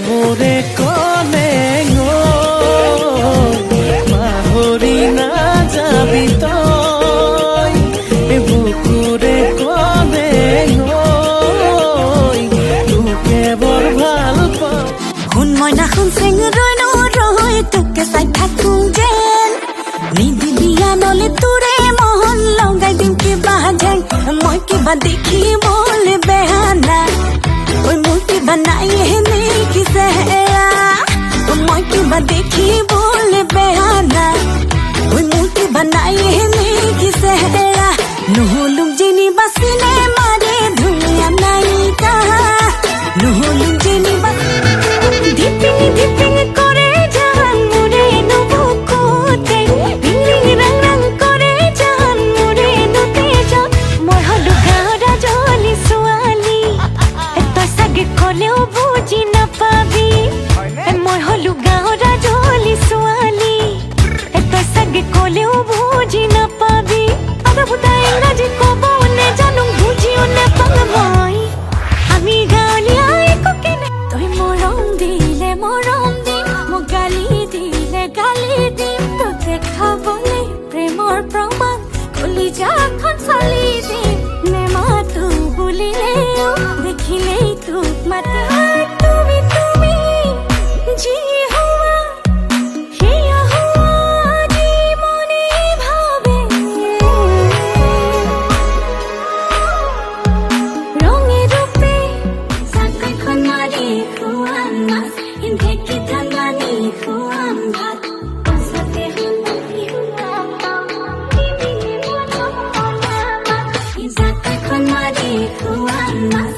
মোৰে কলে মাহৰি না যাবি তই বুকুৰে কলে তোকে বৰ ভাল পাওঁ শুন মইনা শুন চেঙৰৈ নৰৈ তোকে চাই থাকোঁ যেন নিদিবিয়া নলে তোৰে মন লগাই দিম কিবা যেন মই কিবা দেখিবলৈ বেয়া না ঐ মোৰ কিবা নাই নেকিছে মই কিবা দেখিবলৈ বেয়া না ঐ মোৰ কিবা নাই নেকিছে নহ'লো যেনিবা চিনেমাৰে ধুনীয়া নায়িকা নহ'লো যেনিবা ধিপিঙি ধিপিঙি কৰে জান মোৰে নবুকুতে ৰিং ৰাং ৰাং কৰে জান মোৰে নতেজত মই হলো গাঁৱৰ জলি ছোৱালী তই চাগে ক'লেও বুজি নাপাবি মই হলো গাঁৱৰ জলি ছোৱালী তই চাগে ক'লেও বুজি নাপাবি আদা বুটা ইংৰাজী ক'ব নেজানো বুজিও নাপাওঁ মই আমি গাঁৱলীয়া একোকে তই মৰম দিলে মৰম দিম মোক গালি দিলে গালি দিম তোকে খাবলে প্ৰেমৰ প্ৰমাণ কলিজাখন চালি দিম নেমাতো বুলিলেও দেখিলেই তোক মাতে তুমি তুমি যি হোৱা সেয়া হোৱা যি মনে ভাবে ৰঙে ৰূপে চাকৈখন মাৰি খুৱাম মাছ ঢেঁকী ধাঙানি খুৱাম ভাত পাছতে শুনানি খুৱাম দিবিনে মৰম অনামাত চাকৈখন মাৰি খুৱাম মাছ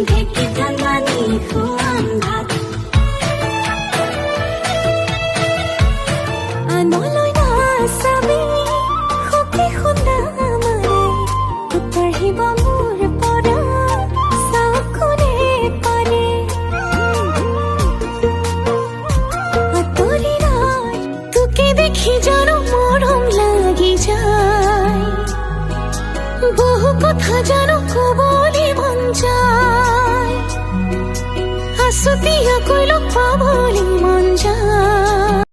ঢেঁকী ধাঙানি খুৱাম ভাত আনলৈ নাচাবি সুখী শুনা মাৰে উতৰিব মোৰ পৰা চকুৰে পাৰে আঁতৰি নাই তোকে দেখি জানো মৰম লাগি যায় বহু কথা জানো ক'বলৈ মন যায় আছুতীয়াকৈ লগ পাবলৈ